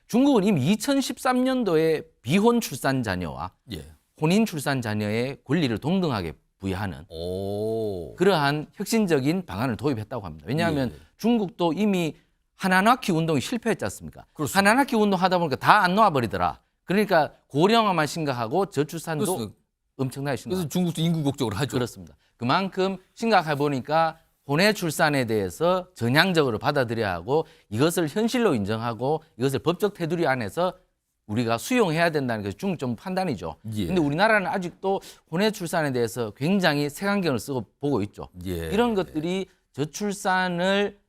중국은 이미 2013년도에 비혼 출산 자녀와 예. 혼인 출산 자녀의 권리를 동등하게 부여하는 그러한 혁신적인 방안을 도입했다고 합니다. 왜냐하면 예. 중국도 이미 한한화키 운동이 실패했지 않습니까? 그렇습니다. 한한화키 운동 하다 보니까 다 안 놓아버리더라. 그러니까 고령화만 심각하고 저출산도 그렇습니다. 엄청나게 심각합니다. 그래서 중국도 인구 국적으로 하죠. 그렇습니다. 그만큼 심각해 보니까 혼외 출산에 대해서 전향적으로 받아들여야 하고 이것을 현실로 인정하고 이것을 법적 테두리 안에서 우리가 수용해야 된다는 것이 중국 정부 판단이죠. 예. 근데 우리나라는 아직도 혼외 출산에 대해서 굉장히 색안경을 쓰고 보고 있죠. 예. 이런 것들이 저출산을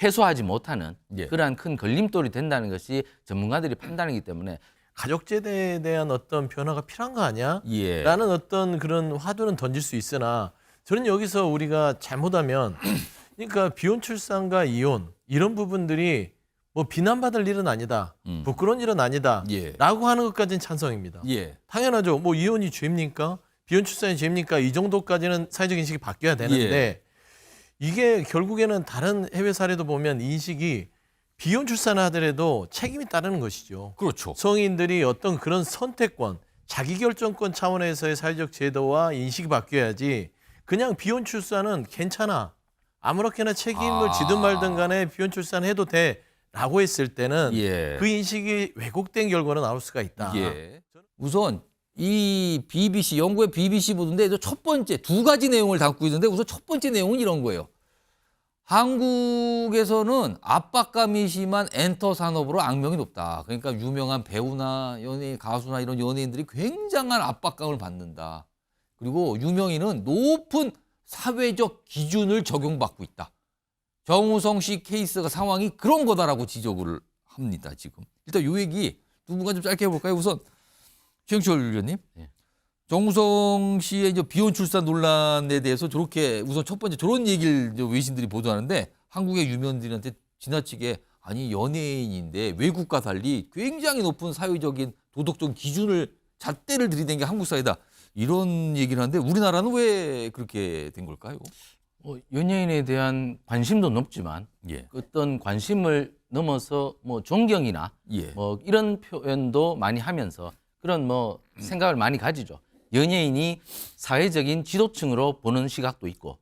해소하지 못하는 예. 그러한 큰 걸림돌이 된다는 것이 전문가들이 판단이기 때문에 가족제대에 대한 어떤 변화가 필요한 거 아니야? 예. 라는 어떤 그런 화두는 던질 수 있으나 저는 여기서 우리가 잘못하면 그러니까 비혼 출산과 이혼 이런 부분들이 뭐 비난받을 일은 아니다. 부끄러운 일은 아니다. 예. 라고 하는 것까지는 찬성입니다. 예. 당연하죠. 뭐 이혼이 죄입니까? 비혼 출산이 죄입니까? 이 정도까지는 사회적 인식이 바뀌어야 되는데 이게 결국에는 다른 해외 사례도 보면 인식이 비혼 출산을 하더라도 책임이 따르는 것이죠. 그렇죠. 성인들이 어떤 그런 선택권, 자기결정권 차원에서의 사회적 제도와 인식이 바뀌어야지 그냥 비혼 출산은 괜찮아. 아무렇게나 책임을 지든 말든 간에 비혼 출산해도 돼. 라고 했을 때는 예. 그 인식이 왜곡된 결과로 나올 수가 있다. 예. 우선 이 BBC 영국의 BBC 보도인데 첫 번째 두 가지 내용을 담고 있는데 우선 첫 번째 내용은 이런 거예요. 한국에서는 압박감이 심한 엔터 산업으로 악명이 높다. 그러니까 유명한 배우나 연예인, 가수나 이런 연예인들이 굉장한 압박감을 받는다. 그리고 유명인은 높은 사회적 기준을 적용받고 있다. 정우성 씨 케이스가 상황이 그런 거다라고 지적을 합니다. 지금 일단 요 얘기 두 분과 좀 짧게 해볼까요? 우선 최영철 의원님, 네. 정우성 씨의 이제 비혼 출산 논란에 대해서 저렇게 우선 첫 번째 저런 얘기를 이제 외신들이 보도하는데 한국의 유명인들한테 지나치게 아니 연예인인데 외국과 달리 굉장히 높은 사회적인 도덕적 기준을 잣대를 들이댄 게 한국 사회다 이런 얘기를 하는데 우리나라는 왜 그렇게 된 걸까요? 연예인에 대한 관심도 높지만 예, 어떤 관심을 넘어서 뭐 존경이나 예, 뭐 이런 표현도 많이 하면서 그런 뭐 생각을 많이 가지죠. 연예인이 사회적인 지도층으로 보는 시각도 있고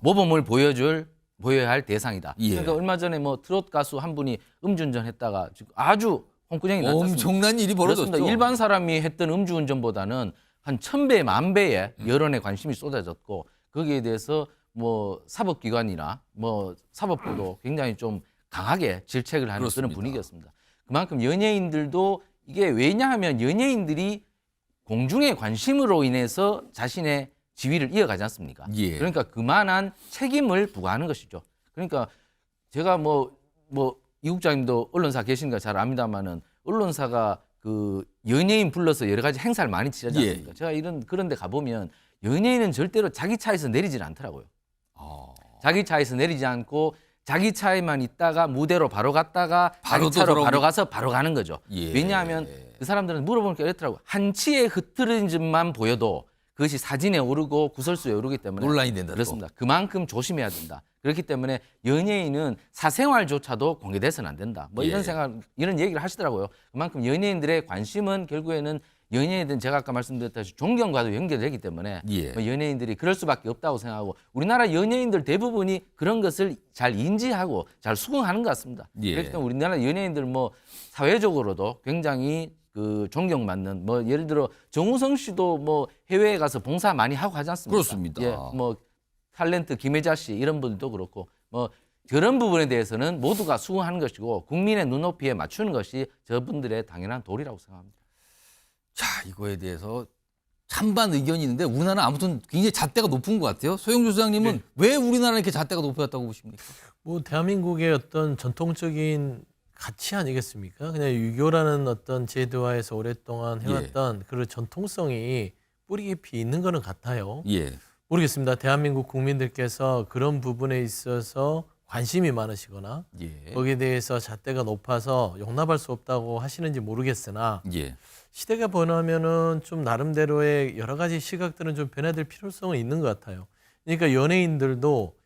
모범을 보여야 할 대상이다. 예. 그러니까 얼마 전에 뭐 트로트 가수 한 분이 음주운전 했다가 지금 아주 홍구장이 났지 않습니까? 엄청난 일이 벌어졌죠. 그렇습니다. 일반 사람이 했던 음주운전보다는 한 1000배, 1000배의 여론의 관심이 쏟아졌고 거기에 대해서 뭐 사법기관이나 뭐 사법부도 굉장히 좀 강하게 질책을 하는 그렇습니다. 그런 분위기였습니다. 그만큼 연예인들도 이게 왜냐하면 연예인들이 공중의 관심으로 인해서 자신의 지위를 이어가지 않습니까? 예. 그러니까 그만한 책임을 부과하는 것이죠. 그러니까 제가 뭐 이 국장님도 언론사 계시니까 잘 압니다만은 언론사가 그 연예인 불러서 여러 가지 행사를 많이 치르지 않습니까? 예. 제가 그런 데 가보면 연예인은 절대로 자기 차에서 내리질 않더라고요. 자기 차에서 내리지 않고 자기 차에만 있다가 무대로 바로 갔다가 바로 자기 차로 또 바로 가서 바로 가는 거죠. 예. 왜냐하면 그 사람들은 물어보니까 이렇더라고요. 한치의 흐트러짐만 보여도 그것이 사진에 오르고 구설수에 오르기 때문에 논란이 된다. 또. 그렇습니다. 그만큼 조심해야 된다. 그렇기 때문에 연예인은 사생활조차도 공개돼서는 안 된다. 뭐 이런 예. 생각, 이런 얘기를 하시더라고요. 그만큼 연예인들의 관심은 결국에는 연예인들은 제가 아까 말씀드렸다시피 존경과도 연결되기 때문에 예. 뭐 연예인들이 그럴 수밖에 없다고 생각하고 우리나라 연예인들 대부분이 그런 것을 잘 인지하고 잘 수긍하는 것 같습니다. 예. 그렇기 때문에 우리나라 연예인들 뭐 사회적으로도 굉장히 그 존경받는 뭐 예를 들어 정우성 씨도 뭐 해외에 가서 봉사 많이 하고 하지 않습니까? 그렇습니다. 예, 뭐 탤런트 김혜자 씨 이런 분들도 그렇고 뭐 그런 부분에 대해서는 모두가 수긍하는 것이고 국민의 눈높이에 맞추는 것이 저분들의 당연한 도리라고 생각합니다. 자, 이거에 대해서 찬반 의견이 있는데 우리나라는 아무튼 굉장히 잣대가 높은 것 같아요. 소영주 소장님은 네. 왜 우리나라는 이렇게 잣대가 높았다고 보십니까? 뭐 대한민국의 어떤 전통적인 가치 아니겠습니까? 그냥 유교라는 어떤 제도화에서 오랫동안 해왔던 그런 전통성이 뿌리 깊이 있는 거는 같아요. 예. 모르겠습니다. 대한민국 국민들께서 그런 부분에 있어서 관심이 많으시거나 예. 거기에 대해서 잣대가 높아서 용납할 수 없다고 하시는지 모르겠으나 예. 시대가 변하면은 좀 나름대로의 여러 가지 시각들은 좀 변화될 필요성은 있는 것 같아요. 그러니까 연예인들도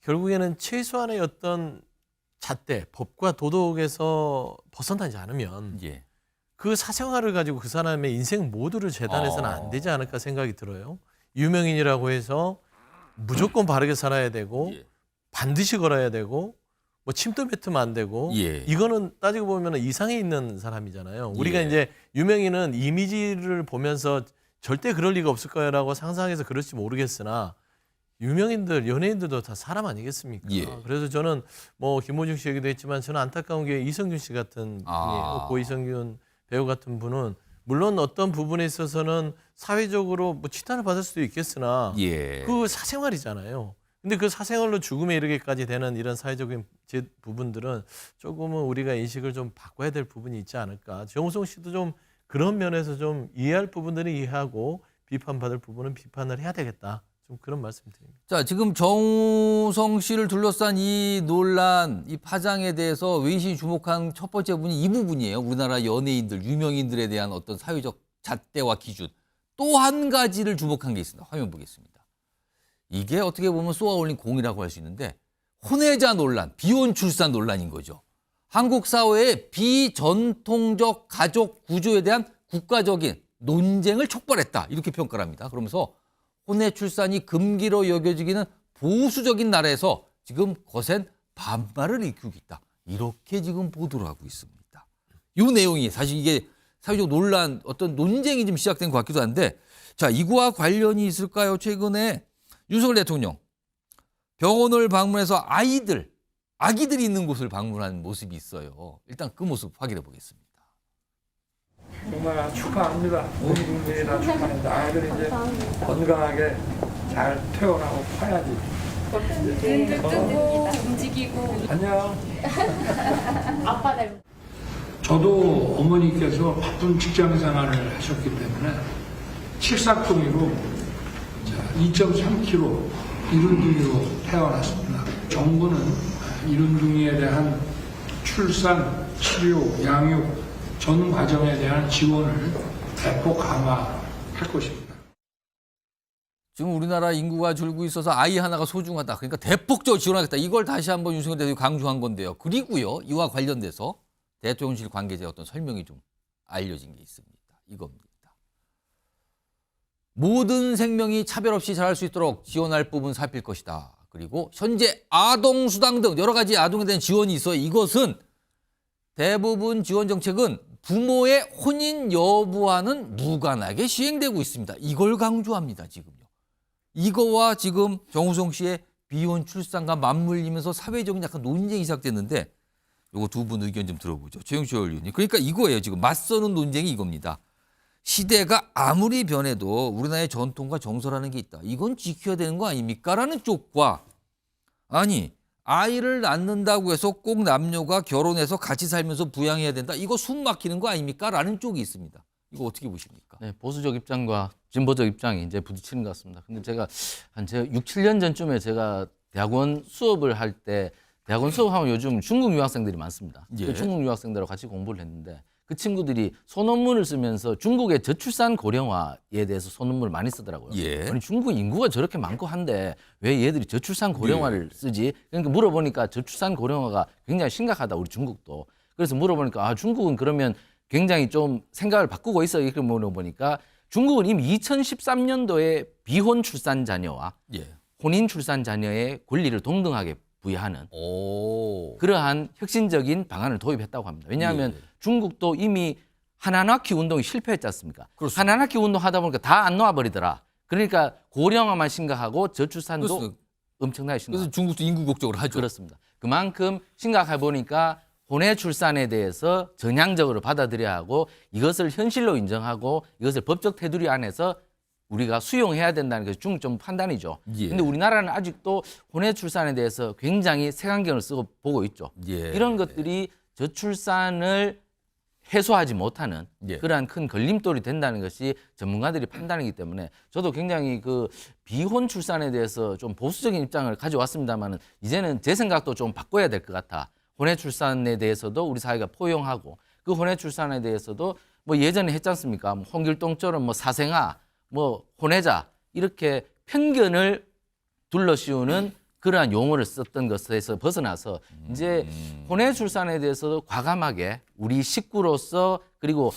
결국에는 최소한의 어떤 잣대, 법과 도덕에서 벗어나지 않으면 예. 그 사생활을 가지고 그 사람의 인생 모두를 재단해서는 안 되지 않을까 생각이 들어요. 유명인이라고 해서 무조건 바르게 살아야 되고 예. 반드시 걸어야 되고 뭐 침도 뱉으면 안 되고 예. 이거는 따지고 보면 이상에 있는 사람이잖아요. 우리가 예. 이제 유명인은 이미지를 보면서 절대 그럴 리가 없을 거라고 상상해서 그럴지 모르겠으나 유명인들, 연예인들도 다 사람 아니겠습니까? 예. 그래서 저는 뭐 김호중 씨 얘기도 했지만 저는 안타까운 게 이성균 씨 같은 분이 고 이성균 배우 같은 분은 물론 어떤 부분에 있어서는 사회적으로 뭐 치탄을 받을 수도 있겠으나 예. 그 사생활이잖아요. 근데 그 사생활로 죽음에 이르기까지 되는 이런 사회적인 부분들은 조금은 우리가 인식을 좀 바꿔야 될 부분이 있지 않을까. 정우성 씨도 좀 그런 면에서 좀 이해할 부분들은 이해하고 비판받을 부분은 비판을 해야 되겠다. 좀 그런 말씀드립니다. 자, 지금 정우성 씨를 둘러싼 이 논란, 이 파장에 대해서 외신이 주목한 첫 번째 부분이 이 부분이에요. 우리나라 연예인들, 유명인들에 대한 어떤 사회적 잣대와 기준. 또 한 가지를 주목한 게 있습니다. 화면 보겠습니다. 이게 어떻게 보면 쏘아올린 공이라고 할 수 있는데 혼외자 논란, 비혼 출산 논란인 거죠. 한국 사회의 비전통적 가족 구조에 대한 국가적인 논쟁을 촉발했다. 이렇게 평가를 합니다. 그러면서 혼외 출산이 금기로 여겨지기는 보수적인 나라에서 지금 거센 반발을 일으키고 있다. 이렇게 지금 보도를 하고 있습니다. 이 내용이 사실 이게 사회적 논란, 어떤 논쟁이 좀 시작된 것 같기도 한데 자, 이거와 관련이 있을까요? 최근에 윤석열 대통령 병원을 방문해서 아기들이 있는 곳을 방문한 모습이 있어요. 일단 그 모습 확인해 보겠습니다. 정말 축하합니다. 온 국민이 다 축하합니다. 아이들이 이제 건강하게 잘 태어나고 커야지. 눈도 뜨고 움직이고 안녕. 아빠 닮 저도 어머니께서 바쁜 직장 생활을 하셨기 때문에 칠삭동이로 2.3kg 이른둥이로 태어났습니다. 정부는 이른둥이에 대한 출산, 치료, 양육 전 과정에 대한 지원을 대폭 강화할 것입니다. 지금 우리나라 인구가 줄고 있어서 아이 하나가 소중하다. 그러니까 대폭적으로 지원하겠다. 이걸 다시 한번 윤석열 대통령이 강조한 건데요. 그리고요, 이와 관련돼서 대통령실 관계자의 어떤 설명이 좀 알려진 게 있습니다. 이겁니다. 모든 생명이 차별 없이 자랄 수 있도록 지원할 부분 살필 것이다. 그리고 현재 아동수당 등 여러 가지 아동에 대한 지원이 있어요. 이것은 대부분 지원 정책은 부모의 혼인 여부와는 무관하게 시행되고 있습니다. 이걸 강조합니다. 지금요. 이거와 지금 정우성 씨의 비혼 출산과 맞물리면서 사회적인 약간 논쟁이 시작됐는데 이거 두 분 의견 좀 들어보죠. 최영철 의원님. 그러니까 이거예요. 지금 맞서는 논쟁이 이겁니다. 시대가 아무리 변해도 우리나라의 전통과 정서라는 게 있다. 이건 지켜야 되는 거 아닙니까? 라는 쪽과 아니 아이를 낳는다고 해서 꼭 남녀가 결혼해서 같이 살면서 부양해야 된다. 이거 숨 막히는 거 아닙니까? 라는 쪽이 있습니다. 이거 어떻게 보십니까? 네, 보수적 입장과 진보적 입장이 이제 부딪히는 것 같습니다. 근데 제가 제가 6, 7년 전쯤에 제가 대학원 수업을 할 때 대학원 수업하면 요즘 중국 유학생들이 많습니다. 예. 그 중국 유학생들하고 같이 공부를 했는데 그 친구들이 소논문을 쓰면서 중국의 저출산 고령화에 대해서 소논문을 많이 쓰더라고요. 예. 아니 중국 인구가 저렇게 많고 한데 왜 얘들이 저출산 고령화를 쓰지? 그러니까 물어보니까 저출산 고령화가 굉장히 심각하다 우리 중국도. 그래서 물어보니까 아 중국은 그러면 굉장히 좀 생각을 바꾸고 있어 이렇게 물어보니까 중국은 이미 2013년도에 비혼 출산 자녀와 예. 혼인 출산 자녀의 권리를 동등하게 부여하는 오. 그러한 혁신적인 방안을 도입했다고 합니다. 왜냐하면 예. 중국도 이미 하나낳키 운동이 실패했지 않습니까? 그렇습니다. 하나낳키 운동 하다 보니까 다 안 놓아버리더라. 그러니까 고령화만 심각하고 저출산도 그렇습니다. 엄청나게 그래서 심각하고 중국도 인구 국적으로 하죠. 그렇습니다. 그만큼 심각해 보니까 혼외 출산에 대해서 전향적으로 받아들여야 하고 이것을 현실로 인정하고 이것을 법적 테두리 안에서 우리가 수용해야 된다는 것이 중점 판단이죠. 예. 근데 우리나라는 아직도 혼외 출산에 대해서 굉장히 색안경을 쓰고 보고 있죠. 예. 이런 것들이 저출산을 해소하지 못하는 예. 그러한 큰 걸림돌이 된다는 것이 전문가들이 판단이기 때문에 저도 굉장히 그 비혼 출산에 대해서 좀 보수적인 입장을 가져왔습니다만은 이제는 제 생각도 좀 바꿔야 될 것 같아. 혼외 출산에 대해서도 우리 사회가 포용하고 그 혼외 출산에 대해서도 뭐 예전에 했지 않습니까? 뭐 홍길동처럼 뭐 사생아, 뭐 혼외자 이렇게 편견을 둘러씌우는 그러한 용어를 썼던 것에서 벗어나서 이제 혼외 출산에 대해서도 과감하게 우리 식구로서 그리고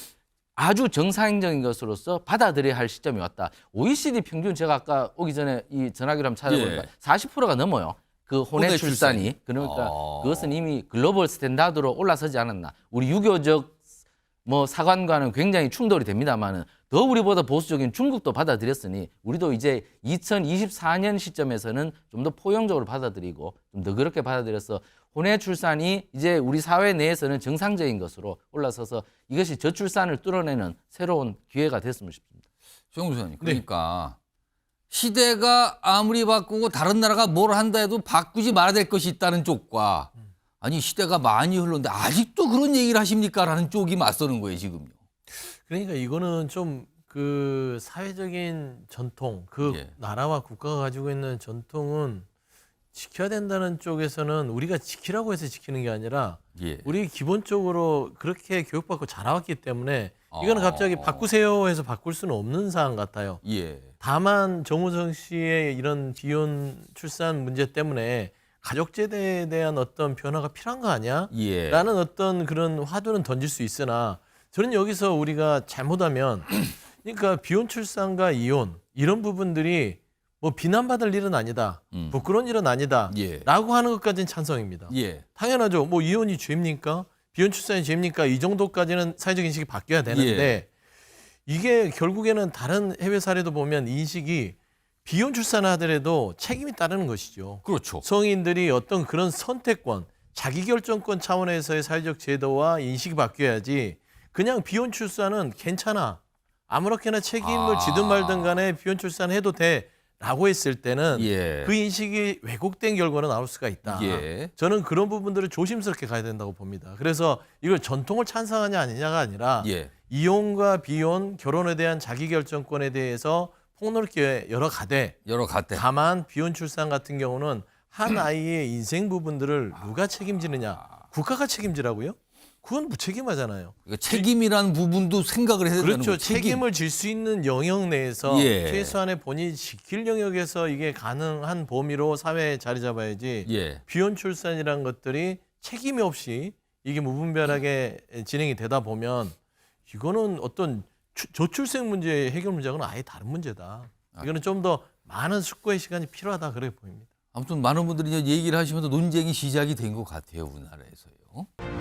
아주 정상적인 것으로서 받아들여야 할 시점이 왔다. OECD 평균 제가 아까 오기 전에 이 전화기를 한번 찾아보니까 예. 40%가 넘어요. 그 혼외 혼외 출산이. 출산이. 그러니까 그것은 이미 글로벌 스탠다드로 올라서지 않았나. 우리 유교적 뭐 사관과는 굉장히 충돌이 됩니다만은 더 우리보다 보수적인 중국도 받아들였으니 우리도 이제 2024년 시점에서는 좀 더 포용적으로 받아들이고 좀 더 그렇게 받아들여서 혼외 출산이 이제 우리 사회 내에서는 정상적인 것으로 올라서서 이것이 저출산을 뚫어내는 새로운 기회가 됐으면 싶습니다. 최영우 소장님, 그러니까 시대가 아무리 바꾸고 다른 나라가 뭘 한다 해도 바꾸지 말아야 될 것이 있다는 쪽과 아니 시대가 많이 흘렀는데 아직도 그런 얘기를 하십니까라는 쪽이 맞서는 거예요 지금요. 그러니까 이거는 좀 그 사회적인 전통, 그 예. 나라와 국가가 가지고 있는 전통은 지켜야 된다는 쪽에서는 우리가 지키라고 해서 지키는 게 아니라 예. 우리 기본적으로 그렇게 교육받고 자라왔기 때문에 이거는 아. 갑자기 바꾸세요 해서 바꿀 수는 없는 사안 같아요. 예. 다만 정우성 씨의 이런 비혼 출산 문제 때문에 가족제대에 대한 어떤 변화가 필요한 거 아니야? 예. 라는 어떤 그런 화두는 던질 수 있으나 저는 여기서 우리가 잘못하면 그러니까 비혼 출산과 이혼 이런 부분들이 뭐 비난받을 일은 아니다. 부끄러운 일은 아니다. 예. 라고 하는 것까지는 찬성입니다. 예. 당연하죠. 뭐 이혼이 죄입니까? 비혼 출산이 죄입니까? 이 정도까지는 사회적 인식이 바뀌어야 되는데 이게 결국에는 다른 해외 사례도 보면 인식이 비혼 출산을 하더라도 책임이 따르는 것이죠. 그렇죠. 성인들이 어떤 그런 선택권, 자기결정권 차원에서의 사회적 제도와 인식이 바뀌어야지 그냥 비혼 출산은 괜찮아. 아무렇게나 책임을 지든 말든 간에 비혼 출산해도 돼. 라고 했을 때는 예. 그 인식이 왜곡된 결과로 나올 수가 있다. 예. 저는 그런 부분들을 조심스럽게 가야 된다고 봅니다. 그래서 이걸 전통을 찬성하냐 아니냐가 아니라 예. 이혼과 비혼, 결혼에 대한 자기결정권에 대해서 폭넓게 열어가되 여러 가대. 다만 비혼 출산 같은 경우는 한 아이의 인생 부분들을 누가 책임지느냐. 국가가 책임지라고요? 그건 무책임하잖아요. 그러니까 책임이라는 부분도 생각을 해야 된다는 그렇죠. 거죠. 책임. 책임을 질 수 있는 영역 내에서 예. 최소한의 본인이 지킬 영역에서 이게 가능한 범위로 사회에 자리 잡아야지 예. 비혼 출산이라는 것들이 책임이 없이 이게 무분별하게 진행이 되다 보면 이거는 어떤 저출생 문제 해결 문제하고는 아예 다른 문제다. 이거는 좀 더 많은 숙고의 시간이 필요하다 그렇게 보입니다. 아무튼 많은 분들이 이제 얘기를 하시면서 논쟁이 시작이 된 것 같아요 우리나라에서요.